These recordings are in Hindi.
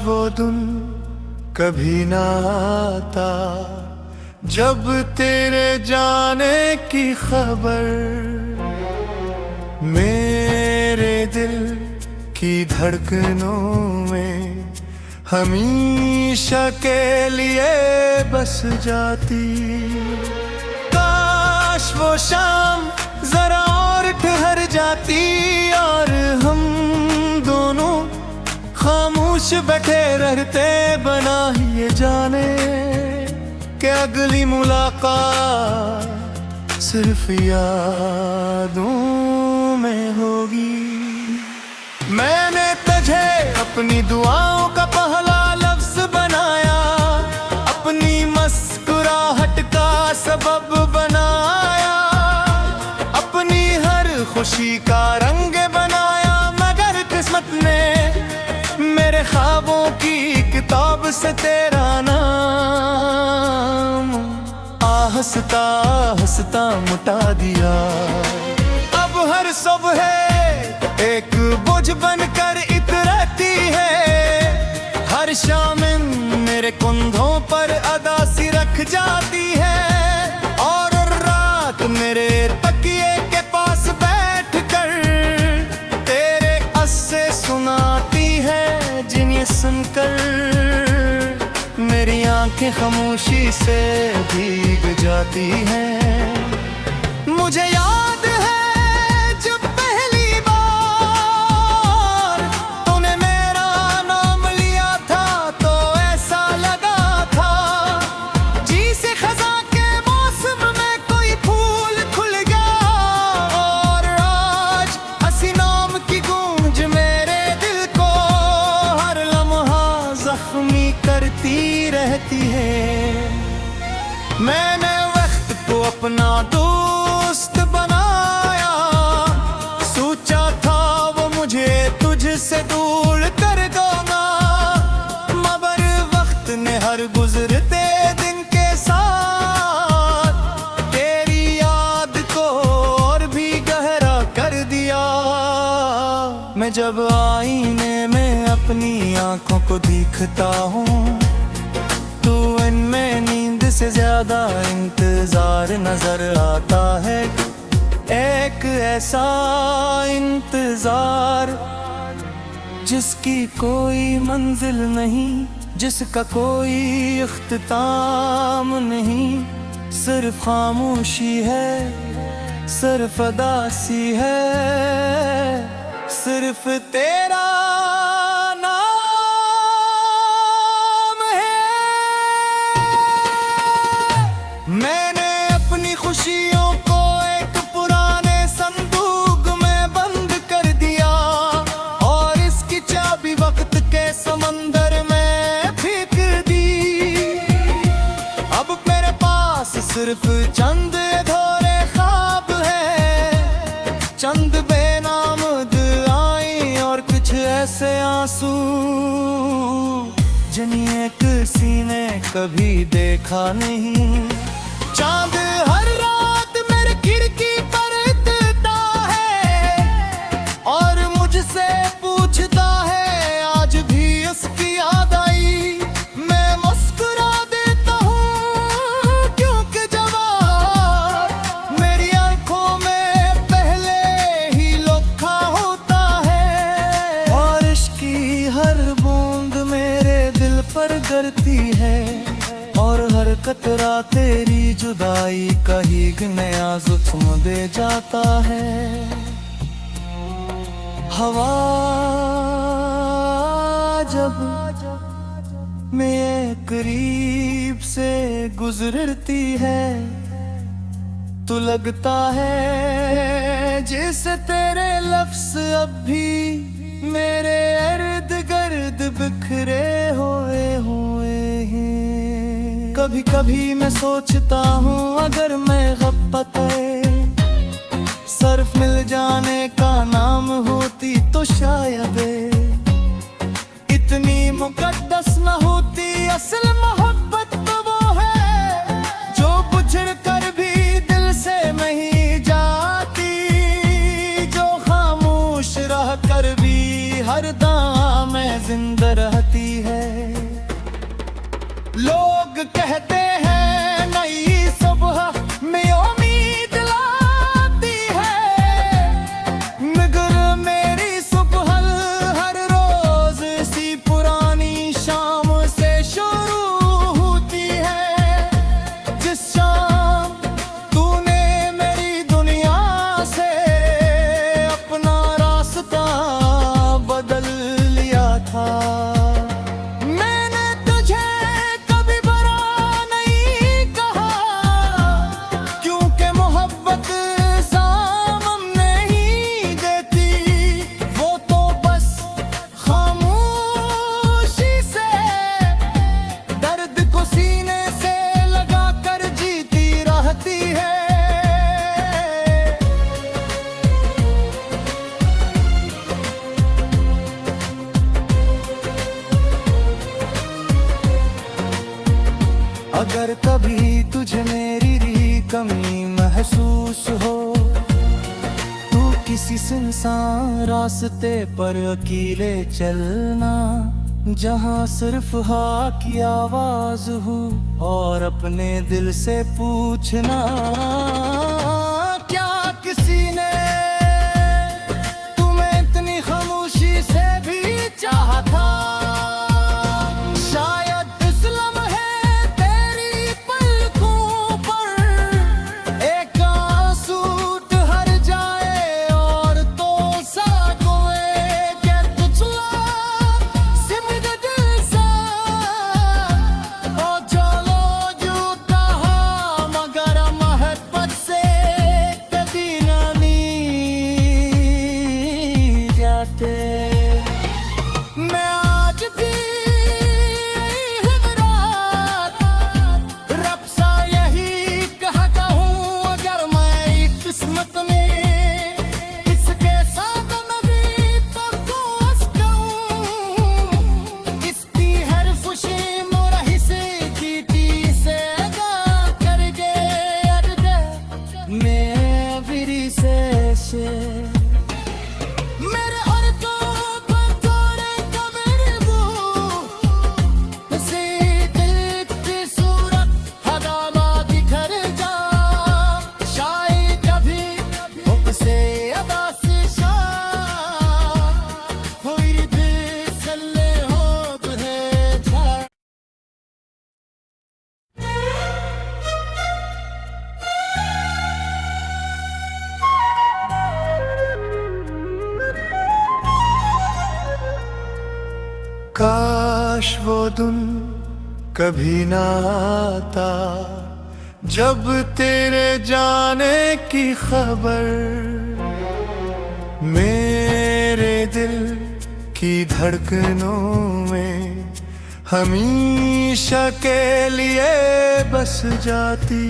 वो दिन कभी ना आता जब तेरे जाने की खबर मेरे दिल की धड़कनों में हमेशा के लिए बस जाती। काश वो शाम जरा और ठहर जाती और हम दोनों खामोश बैठे रहते, बना ये जाने कि अगली मुलाकात सिर्फ यादों में होगी। मैंने तुझे अपनी दुआओं का पहला लफ्ज बनाया, अपनी मुस्कुराहट का सबब बनाया, अपनी हर खुशी का रंग बनाया, मगर किस्मत ने मेरे ख्वाबों की किताब से तेरा नाम आहस्ता हंसता मिटा दिया। अब हर सुबह एक बोझ बनकर इतरती है, हर शाम मेरे कंधों पर अदासी रख जाती है, और रात मेरे तकिए के पास बैठकर तेरे अस्से सुनाती है, जिन्हें सुनकर मेरी आंखें खामोशी से भीग जाती हैं। मुझे याद है जब पहली बार तूने मेरा नाम लिया था, तो ऐसा लगा था जैसे खज़ां के मौसम में कोई फूल खुल गया, और आज हंसी नाम की गूंज मेरे दिल को हर लम्हा जख्मी करती रहती है। मैंने वक्त को अपना दोस्त बनाया, सोचा था वो मुझे तुझसे दूर कर देगा, मगर वक्त ने हर गुजरते दिन के साथ तेरी याद को और भी गहरा कर दिया। मैं जब आईने में अपनी आंखों को देखता हूँ, तो इनमें नींद से ज्यादा इंतजार नजर आता है। एक ऐसा इंतजार जिसकी कोई मंजिल नहीं, जिसका कोई इख्तिताम नहीं, सिर्फ खामोशी है, सिर्फ अदासी है, सिर्फ तेरा मैंने अपनी खुशियों को एक पुराने संदूक में बंद कर दिया, और इसकी चाबी वक्त के समंदर में फेंक दी। अब मेरे पास सिर्फ चंद अधूरे ख्वाब है, चंद बेनाम दुआएं और कुछ ऐसे आंसू जिन्हें किसी ने कभी देखा नहीं। चांद हर रात मेरे खिड़की पर दिखता है, और मुझसे पूछता है आज भी उसकी याद आई। मैं मुस्कुरा देता हूँ क्योंकि जवाब मेरी आंखों में पहले ही लिखा होता है, और इश्क की हर बूंद मेरे दिल पर गिरती है, और हर कतरा तेरी जुदाई का ही एक नया जुस्म दे जाता है। हवा जब मेरे करीब से गुजरती है, तो लगता है जैसे तेरे लफ्ज़ अब भी मेरे इर्द गिर्द बिखरे हुए हैं। कभी कभी मैं सोचता हूँ अगर मैं गप्पत सर्फ मिल जाने का नाम होती, तो शायद इतनी मुकद्दस न होती। असल मोहब्बत तो वो है जो बुझड़ कर भी दिल से नहीं जाती, जो खामोश रह कर भी हर दाम में जिंदा रहती है। अगर कभी तुझे मेरी कमी महसूस हो, तू किसी सुनसान रास्ते पर अकेले चलना, जहाँ सिर्फ हाँ की आवाज हो, और अपने दिल से पूछना, क्या किसी ने तुम्हें इतनी खामोशी से भी चाहा था? शायद इस लम्हे तेरी पलकों पर एक आंसू ठहर जाए, और तो सागोए के तुझला सिमट दिल से, ओ चलो यूं कहा मगर मोहब्बत से कभी नहीं जाते। मैं आज भी रब सा यही कहता हूँ, अगर मैं किस्मत में इसके साथ मैं भी तो खुश कहूँ, इसकी हर खुशी मोरही से जीती से अदा कर गे अर्दे मैं बिरी से मेरे और तो बतौरे कमर वो से दिल की सूरत हदामा बिखर जा, शायद कभी मुझसे अदा से शाह हुई दिल सल्ले हो तुझे जा। काश वो दिन कभी ना आता, जब तेरे जाने की खबर मेरे दिल की धड़कनों में हमेशा के लिए बस जाती।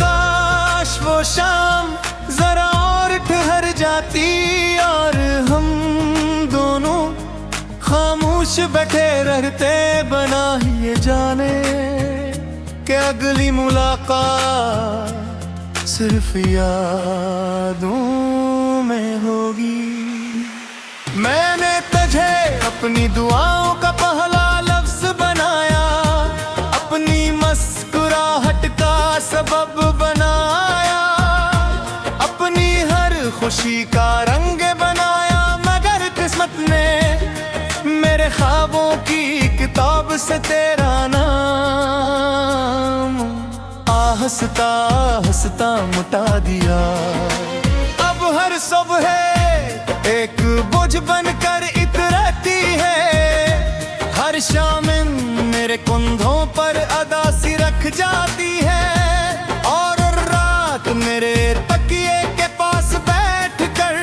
काश वो शाम जरा और ठहर जाती, और हम दोनों खामोश बैठे रहते, बना ये जाने कि अगली मुलाकात सिर्फ यादों में होगी। मैंने तुझे अपनी दुआओं का पहला लफ्ज बनाया, अपनी मुस्कुराहट का सबब बनाया, अपनी हर खुशी का रंग बनाया, मगर किस्मत ने मेरे ख्वाबों की किताब से तेरा नाम आहस्ता हंसता मिटा दिया। अब हर सुबह एक बोझ बनकर इतरती है, हर शाम मेरे कंधों पर अदा सी रख जाती है, और रात मेरे तकिए के पास बैठकर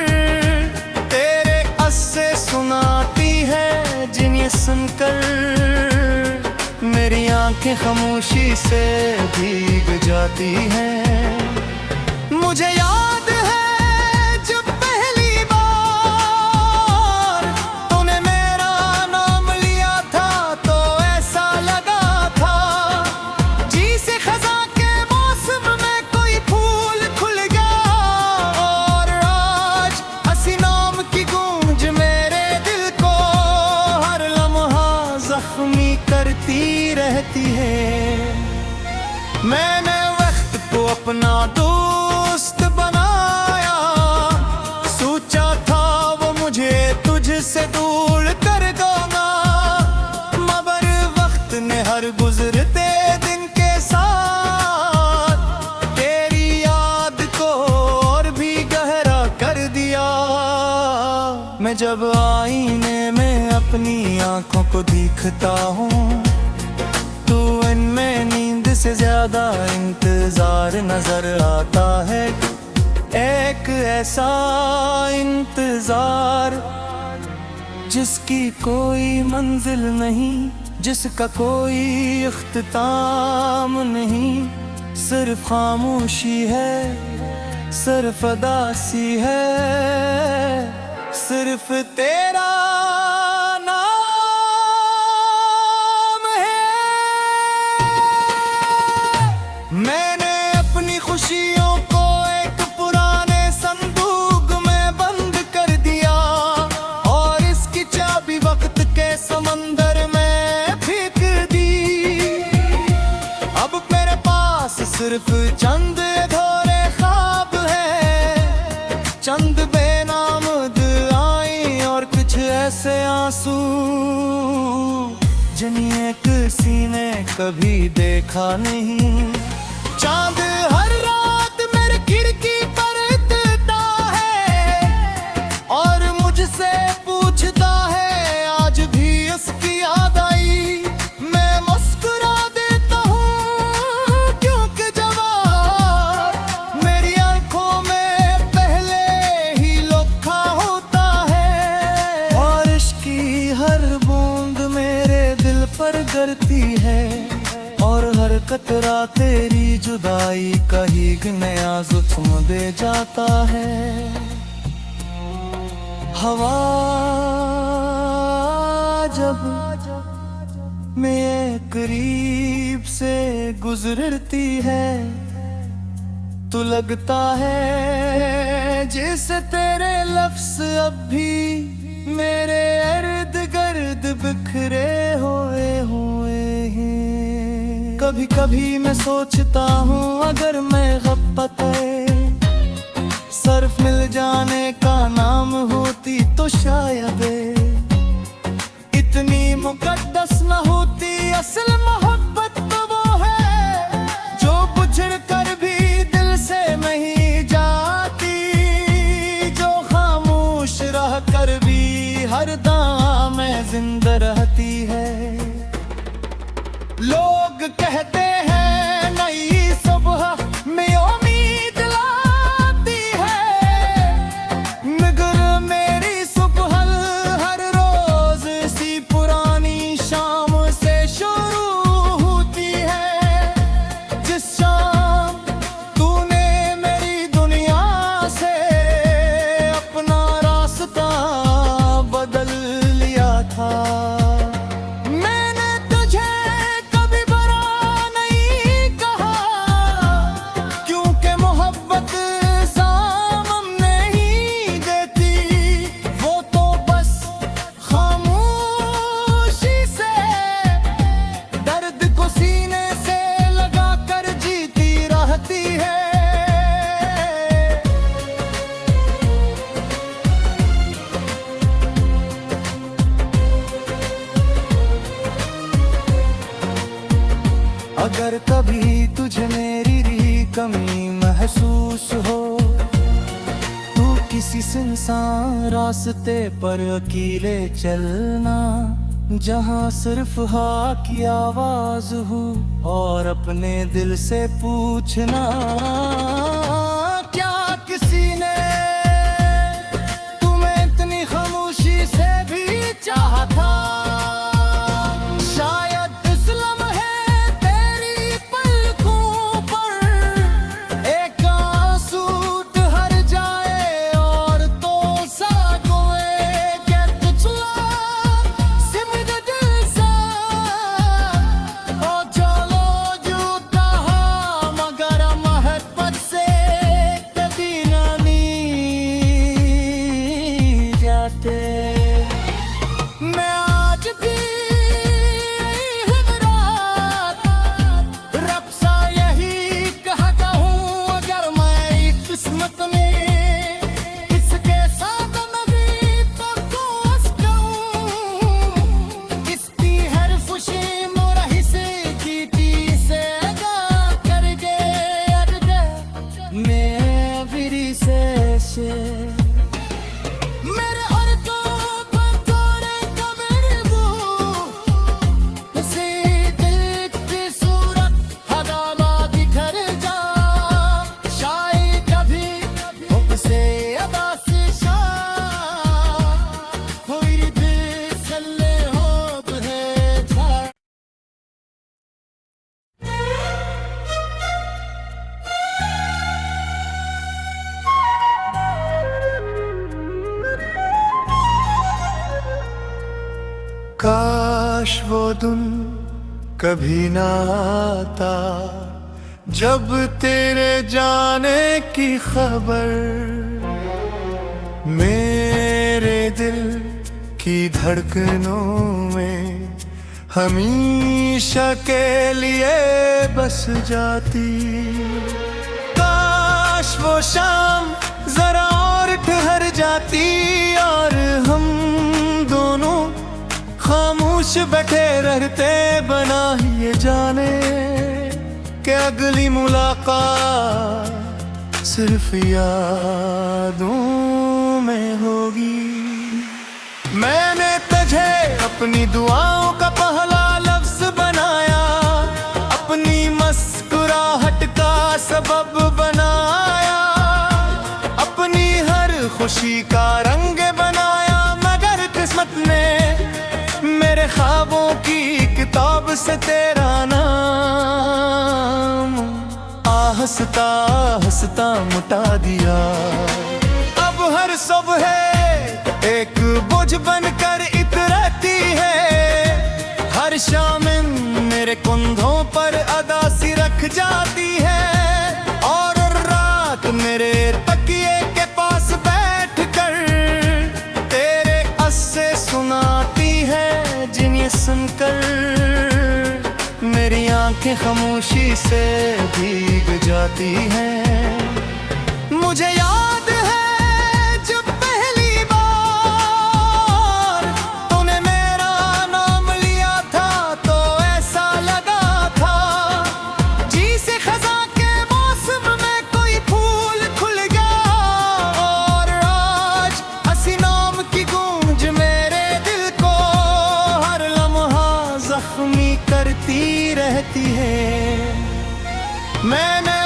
तेरे अस्से सुनाती है, जिन्हें सुनकर मेरी आंखें खामोशी से भीग जाती हैं। मुझे याद है जब पहली बार तूने मेरा नाम लिया था, तो ऐसा लगा था जैसे खज़ां के मौसम में कोई फूल खुल गया, और आज हंसी नाम की गूंज मेरे दिल को हर लम्हा जख्मी करती रहती है। मैंने वक्त को अपना दोस्त बनाया, सोचा था वो मुझे तुझसे दूर कर देगा, मगर वक्त ने हर गुजरते दिन के साथ तेरी याद को और भी गहरा कर दिया। मैं जब आईने में अपनी आंखों को देखता हूँ, तो इनमें नींद से ज्यादा इंतजार नजर आता है, एक ऐसा इंतजार जिसकी कोई मंजिल नहीं, जिसका कोई इख्तिताम नहीं, सिर्फ खामोशी है, सिर्फ अदासी है, सिर्फ तेरा नाम है। सिर्फ चंद अधूरे ख्वाब है, चंद बेनामद आई और कुछ ऐसे आंसू जिन्हें किसी ने कभी देखा नहीं। चांद हर रात मेरी खिड़की पर दिखता है और मुझसे पूछता है आज भी उसकी याद आई। मैं मुस्कुरा देता हूँ क्योंकि जवाब मेरी आंखों में पहले ही लिखा होता है। और इश्क की हर बूंद मेरे दिल पर गिरती है और हर कतरा तेरी जुदाई का ही एक नया जुस्म दे जाता है। हवा जब मेरे करीब से गुजरती है तो लगता है जैसे तेरे लफ्ज़ अब भी मेरे इर्द गिर्द बिखरे हुए हैं। कभी कभी मैं सोचता हूँ अगर मैं गप्पत सर्फ मिल जाने का नाम होती तो शायद इतनी मुकद्दस न होती। असल मोहब्बत तो वो है जो बुझड़ कर भी दिल से नहीं जाती, जो खामोश रह कर भी हर दाम में जिंदा रहती है। लोग कहते हैं नई सुबह में उम्मीद लाती है, मगर मेरी सुबह हर रोज सी पुरानी शाम से शुरू होती है। जिस शाम तूने मेरी दुनिया से अपना रास्ता बदल लिया था। अगर कभी तुझे मेरी कमी महसूस हो, तू किसी सुनसान रास्ते पर अकेले चलना, जहाँ सिर्फ हाँ की आवाज हो और अपने दिल से पूछना क्या किसी ने तुम्हें इतनी खामोशी से भी चाहा था। मैं आज भी रब सा यही कहता हूँ अगर मैं किस्मत में इसके साथ मैं भी तो कोस जाऊँ। इसकी हर खुशी मोरही से कीटी से अदा कर गए मैं विरी से काश वो दिन कभी ना आता जब तेरे जाने की खबर मेरे दिल की धड़कनों में हमेशा के लिए बस जाती। काश वो शाम जरा और ठहर जाती और हम दोनों खामोश बैठे रहते, बना ये जाने कि अगली मुलाकात सिर्फ यादों में होगी। मैंने तुझे अपनी दुआओं का पहला लफ्ज बनाया, अपनी मुस्कुराहट का सबब बनाया, अपनी हर खुशी का रंग बनाया, मगर किस्मत ने मेरे ख्वाबों की किताब से तेरा नाम आहस्ता हंसता मिटा दिया। अब हर सुबह एक बोझ बनकर इतरती है, हर शाम मेरे कंधों पर अदासी रख जाती है, और रात मेरे तकिए के पास बैठकर तेरे अस्से सुनाती है, जिन्हें सुनकर मेरी आंखें खामोशी से भीग जाती हैं। मुझे याद है जब पहली बार तूने मेरा नाम लिया था, तो ऐसा लगा था जैसे खज़ां के मौसम में कोई फूल खुल गया, और आज हंसी नाम की गूंज मेरे दिल को हर लम्हा जख्मी करती रहती है। मैंने